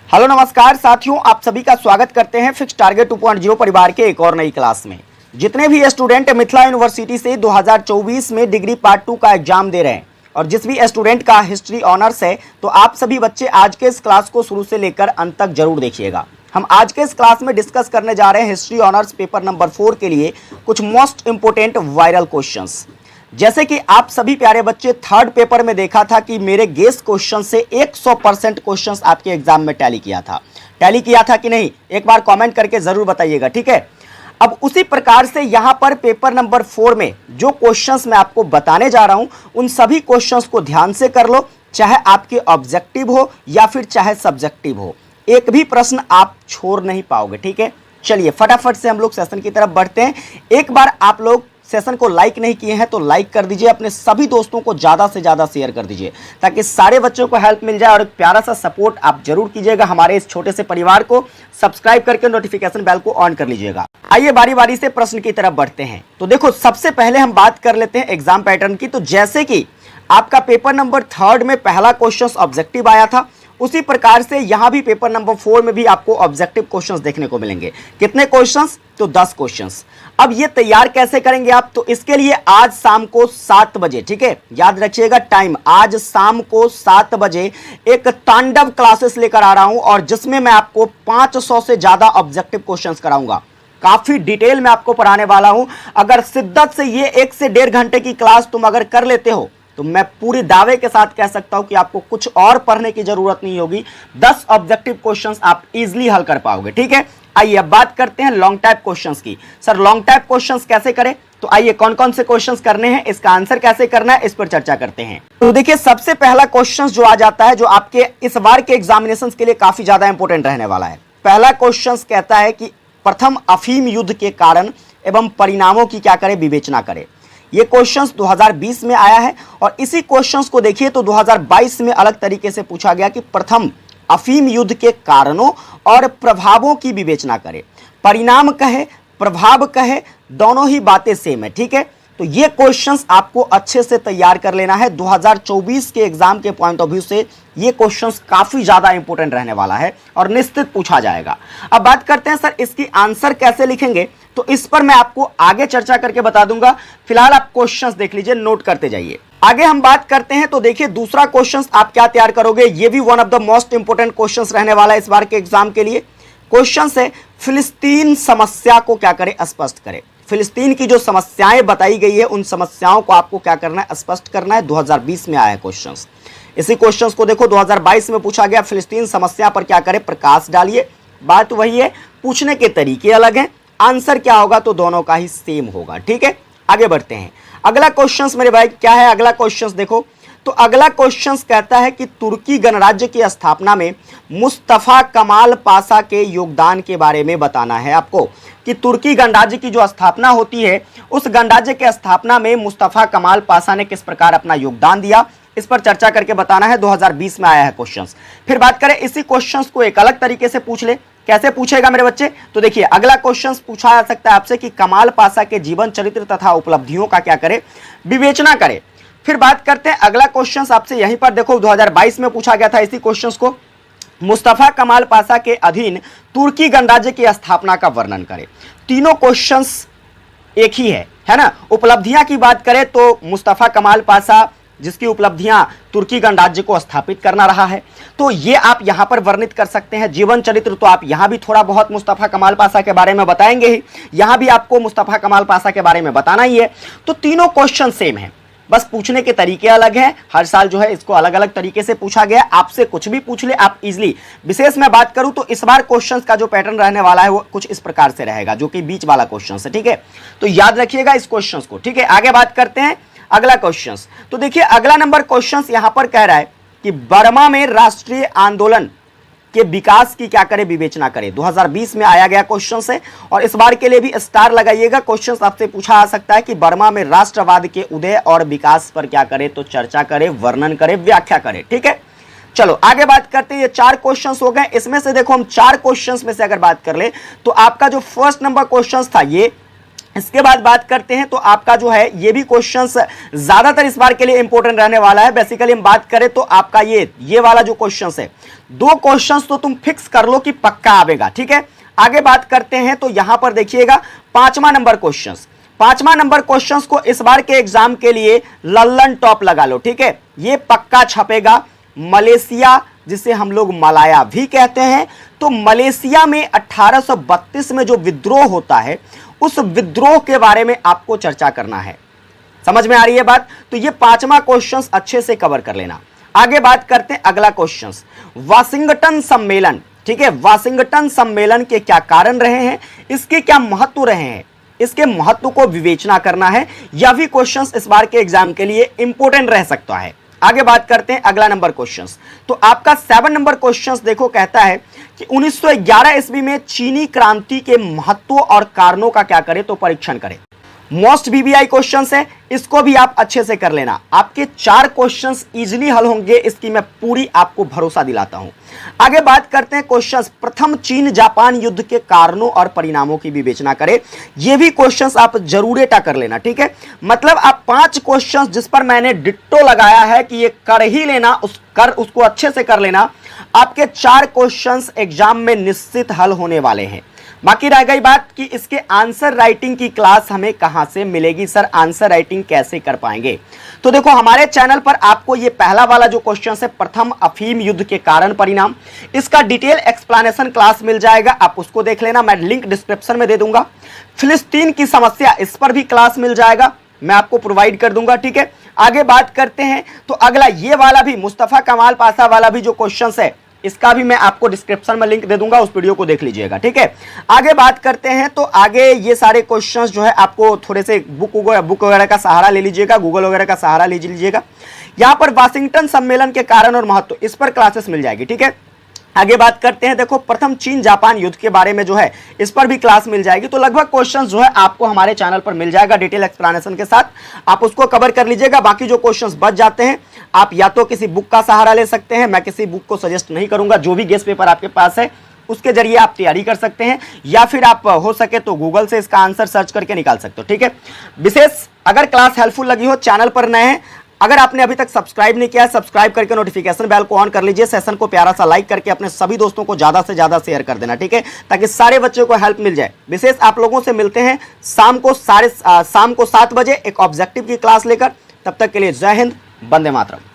Hello नमस्कार साथियों, आप सभी का स्वागत करते हैं फिक्स टारगेट 2.0 परिवार के एक और नई क्लास में। जितने भी स्टूडेंट मिथिला यूनिवर्सिटी से 2024 में डिग्री पार्ट 2 का एग्जाम दे रहे हैं और जिस भी स्टूडेंट का हिस्ट्री ऑनर्स है, तो आप सभी बच्चे आज के इस क्लास को शुरू से लेकर अंत तक जरूर देखिएगा। हम आज के इस क्लास में डिस्कस करने जा रहे हैं हिस्ट्री ऑनर्स पेपर नंबर 4 के लिए कुछ मोस्ट इंपोर्टेंट वायरल क्वेश्चंस। जैसे कि आप सभी प्यारे बच्चे थर्ड पेपर में देखा था कि मेरे गेस क्वेश्चन से 100% क्वेश्चंस आपके एग्जाम में टैली किया था कि नहीं, एक बार कमेंट करके जरूर बताइएगा, ठीक है। अब उसी प्रकार से यहां पर पेपर नंबर 4 में जो क्वेश्चंस मैं आपको बताने जा रहा हूं, उन सभी क्वेश्चंस को ध्यान से कर लो, चाहे आपके ऑब्जेक्टिव हो या फिर चाहे सब्जेक्टिव हो, एक भी प्रश्न आप छोड़ नहीं पाओगे, ठीक है। चलिए फटाफट से हम लोग सेशन की तरफ बढ़ते हैं। एक बार आप लोग सेशन को लाइक नहीं किए हैं तो लाइक कर दीजिए, अपने सभी दोस्तों को ज़्यादा से ज़्यादा शेयर कर दीजिए ताकि सारे बच्चों को हेल्प मिल जाए। और एक प्यारा सा सपोर्ट आप जरूर कीजिएगा हमारे इस छोटे से परिवार को, सब्सक्राइब करके नोटिफिकेशन बेल को ऑन कर लीजिएगा। आइए बारी बारी से प्रश्न की तरफ बढ़ते हैं। तो देखो, सबसे पहले हम बात कर लेते हैं एग्जाम पैटर्न की। तो जैसे कि आपका पेपर नंबर 3 में पहला क्वेश्चन ऑब्जेक्टिव आया था, उसी प्रकार से यहां भी पेपर नंबर 4 में भी आपको ऑब्जेक्टिव क्वेश्चंस देखने को मिलेंगे। कितने क्वेश्चंस? तो 10 क्वेश्चंस। अब ये तैयार कैसे करेंगे आप? तो इसके लिए आज शाम को 7 बजे, ठीक है, याद रखिएगा टाइम, आज शाम को 7 बजे एक तांडव क्लासेस लेकर आ रहा हूं और जिसमें मैं आपको 500 से ज्यादा ऑब्जेक्टिव क्वेश्चंस कराऊंगा। काफी डिटेल में आपको पढ़ाने वाला हूं। अगर शिद्दत से ये 1 से 1.5 घंटे की क्लास तुम अगर कर लेते हो तो मैं पूरी दावे के साथ कह सकता हूं कि आपको कुछ और पढ़ने की जरूरत नहीं होगी। 10 ऑब्जेक्टिव क्वेश्चंस आप इजीली हल कर पाओगे, ठीक है। आइए अब बात करते हैं लॉन्ग टाइप क्वेश्चंस की। सर लॉन्ग टाइप क्वेश्चंस कैसे करें? तो आइए कौन कौन से क्वेश्चंस करने हैं, इसका आंसर कैसे करना है, इस पर चर्चा करते हैं। तो देखिए, सबसे पहला क्वेश्चन जो आ जाता है, जो आपके इस बार के एग्जामिनेशन के लिए काफी ज्यादा इंपॉर्टेंट रहने वाला है। पहला क्वेश्चन कहता है कि प्रथम अफीम युद्ध के कारण एवं परिणामों की क्या करें, विवेचना करें। ये क्वेश्चंस 2020 में आया है और इसी क्वेश्चंस को देखिए तो 2022 में अलग तरीके से पूछा गया कि प्रथम अफीम युद्ध के कारणों और प्रभावों की विवेचना करें। परिणाम कहे, प्रभाव कहे, दोनों ही बातें सेम है, ठीक है। तो ये क्वेश्चंस आपको अच्छे से तैयार कर लेना है। 2024 के एग्जाम के पॉइंट ऑफ व्यू से ये क्वेश्चंस काफी ज्यादा इंपॉर्टेंट रहने वाला है और निश्चित पूछा जाएगा। अब बात करते हैं सर इसकी आंसर कैसे लिखेंगे, तो इस पर मैं आपको आगे चर्चा करके बता दूंगा। फिलहाल आप क्वेश्चंस देख लीजिए, नोट करते जाइए। आगे हम बात करते हैं तो देखिए दूसरा क्वेश्चन आप क्या तैयार करोगे, ये भी one of the most important question रहने वाला है इस बार के एग्जाम के लिए। क्वेश्चन है फिलिस्तीन समस्या को क्या करें, स्पष्ट करें। फिलिस्तीन की जो समस्याएं बताई गई है उन समस्याओं को आपको क्या करना है, स्पष्ट करना है। 2020 में आया है क्वेश्चन। इसी क्वेश्चन को देखो 2022 में पूछा गया, फिलिस्तीन समस्या पर क्या करें, प्रकाश डालिए। बात वही है, पूछने के तरीके अलग हैं, आंसर क्या होगा तो दोनों का ही सेम होगा, ठीक है। आगे बढ़ते हैं। अगला क्वेश्चन मेरे भाई क्या है, अगला क्वेश्चन देखो तो अगला क्वेश्चन कहता है कि तुर्की गणराज्य की स्थापना में मुस्तफा कमाल पाशा के योगदान के बारे में बताना है आपको कि तुर्की गणराज्य की जो स्थापना होती है उस गणराज्य के स्थापना में मुस्तफा कमाल पाशा ने किस प्रकार अपना योगदान दिया, इस पर चर्चा करके बताना है। 2020 में आया है क्वेश्चन। फिर बात करें इसी क्वेश्चन को एक अलग तरीके से पूछ ले, कैसे पूछेगा मेरे बच्चे? तो देखिए अगला क्वेश्चन पूछा जा सकता है आपसे कि कमाल पाशा के जीवन चरित्र तथा उपलब्धियों का क्या करे, विवेचना करे। फिर बात करते हैं अगला क्वेश्चन आपसे यहीं पर देखो 2022 में पूछा गया था इसी क्वेश्चन को, मुस्तफा कमाल पाशा के अधीन तुर्की गणराज्य की स्थापना का वर्णन करें। तीनों क्वेश्चंस एक ही है ना। उपलब्धियां की बात करें तो मुस्तफा कमाल पाशा जिसकी उपलब्धियां तुर्की गणराज्य को स्थापित करना रहा है, तो ये आप यहां पर वर्णित कर सकते हैं। जीवन चरित्र तो आप यहां भी थोड़ा बहुत मुस्तफा कमाल पाशा के बारे में बताएंगे ही, यहां भी आपको मुस्तफा कमाल पाशा के बारे में बताना ही है। तो तीनों क्वेश्चन सेम है, बस पूछने के तरीके अलग हैं। हर साल जो है इसको अलग अलग तरीके से पूछा गया। आपसे कुछ भी पूछ ले आप इजीली। विशेष मैं बात करूं तो इस बार क्वेश्चंस का जो पैटर्न रहने वाला है वो कुछ इस प्रकार से रहेगा, जो कि बीच वाला क्वेश्चन है, ठीक है। तो याद रखिएगा इस क्वेश्चन को, ठीक है। आगे बात करते हैं अगला क्वेश्चन। तो देखिए अगला नंबर क्वेश्चन यहां पर कह रहा है कि बर्मा में राष्ट्रीय आंदोलन के विकास की क्या करें, विवेचना करें। 2020 में आया गया क्वेश्चन है और इस बार के लिए भी स्टार लगाइएगा। क्वेश्चन आपसे पूछा जा सकता है कि बर्मा में राष्ट्रवाद के उदय और विकास पर क्या करें, तो चर्चा करें, वर्णन करें, व्याख्या करें, ठीक है। चलो आगे बात करते हैं। ये 4 क्वेश्चन हो गए। इसमें से देखो हम 4 क्वेश्चन में से अगर बात कर ले तो आपका जो फर्स्ट नंबर क्वेश्चन था ये इसके बाद बात करते हैं तो आपका जो है ये भी क्वेश्चंस ज्यादातर इस बार के लिए इंपॉर्टेंट रहने वाला है। बेसिकली हम बात करें तो आपका ये वाला जो क्वेश्चंस है, 2 क्वेश्चंस तो तुम फिक्स कर लो कि पक्का आवेगा, ठीक है। आगे बात करते हैं तो यहां पर देखिएगा 5वां नंबर क्वेश्चंस, 5वां नंबर क्वेश्चंस को इस बार के एग्जाम के लिए लल्लन टॉप लगा लो, ठीक है। ये पक्का छपेगा। मलेशिया, जिसे हम लोग मलाया भी कहते हैं, तो मलेशिया में 1832 में जो विद्रोह होता है, उस विद्रोह के बारे में आपको चर्चा करना है। समझ में आ रही है बात? तो ये 5वां क्वेश्चन अच्छे से कवर कर लेना। आगे बात करते हैं अगला क्वेश्चन, वाशिंगटन सम्मेलन, ठीक है। वाशिंगटन सम्मेलन के क्या कारण रहे हैं, इसके क्या महत्व रहे हैं, इसके महत्व को विवेचना करना है। यह भी क्वेश्चन इस बार के एग्जाम के लिए इंपॉर्टेंट रह सकता है। आगे बात करते हैं अगला नंबर क्वेश्चंस, तो आपका 7 नंबर क्वेश्चंस देखो, कहता है कि 1911 ईस्वी में चीनी क्रांति के महत्व और कारणों का क्या करें, तो परीक्षण करें। मोस्ट बीबीआई क्वेश्चंस है, इसको भी आप अच्छे से कर लेना। आपके 4 क्वेश्चंस इजीली हल होंगे, इसकी मैं पूरी आपको भरोसा दिलाता हूं। आगे बात करते हैं क्वेश्चंस, प्रथम चीन जापान युद्ध के कारणों और परिणामों की विवेचना करें। ये भी क्वेश्चंस आप जरूर एटा कर लेना, ठीक है। मतलब आप 5 क्वेश्चंस जिस पर मैंने डिट्टो लगाया है कि ये कर ही लेना, उसको अच्छे से कर लेना। आपके 4 क्वेश्चंस एग्जाम में निश्चित हल होने वाले हैं। बाकी रह गई बात कि इसके आंसर राइटिंग की क्लास हमें कहां से मिलेगी, सर आंसर राइटिंग कैसे कर पाएंगे। तो देखो हमारे चैनल पर आपको ये पहला वाला जो क्वेश्चन है, प्रथम अफीम युद्ध के कारण परिणाम, इसका डिटेल एक्सप्लेनेशन क्लास मिल जाएगा, आप उसको देख लेना, मैं लिंक डिस्क्रिप्शन में दे दूंगा। फिलिस्तीन की समस्या, इस पर भी क्लास मिल जाएगा, मैं आपको प्रोवाइड कर दूंगा, ठीक है। आगे बात करते हैं तो अगला ये वाला भी, मुस्तफा कमाल पाशा वाला भी जो क्वेश्चन है, इसका भी मैं आपको डिस्क्रिप्शन में लिंक दे दूंगा, उस वीडियो को देख लीजिएगा, ठीक है। आगे बात करते हैं तो आगे ये सारे क्वेश्चंस जो है आपको थोड़े से बुक वगैरह का सहारा ले लीजिएगा, गूगल वगैरह का सहारा ले लीजिएगा। यहां पर वाशिंगटन सम्मेलन के कारण और महत्व, इस पर क्लासेस मिल जाएगी, ठीक है। आगे बात करते हैं, देखो प्रथम चीन जापान युद्ध के बारे में जो है, इस पर भी क्लास मिल जाएगी। तो लगभग क्वेश्चंस जो है आपको हमारे चैनल पर मिल जाएगा डिटेल एक्सप्लेनेशन के साथ, आप उसको कवर कर लीजिएगा। बाकी जो क्वेश्चंस बच जाते हैं, आप या तो किसी बुक का सहारा ले सकते हैं, मैं किसी बुक को सजेस्ट नहीं करूंगा, जो भी गेस्ट पेपर आपके पास है उसके जरिए आप तैयारी कर सकते हैं, या फिर आप हो सके तो गूगल से इसका आंसर सर्च करके निकाल सकते हो, ठीक है। विशेष अगर क्लास हेल्पफुल लगी हो, चैनल पर नए हैं, अगर आपने अभी तक सब्सक्राइब नहीं किया है, सब्सक्राइब करके नोटिफिकेशन बेल को ऑन कर लीजिए। सेशन को प्यारा सा लाइक करके अपने सभी दोस्तों को ज्यादा से ज्यादा शेयर कर देना, ठीक है, ताकि सारे बच्चों को हेल्प मिल जाए। विशेष आप लोगों से मिलते हैं शाम को 7 बजे एक ऑब्जेक्टिव की क्लास लेकर। तब तक के लिए जय हिंद, वंदे मातरम।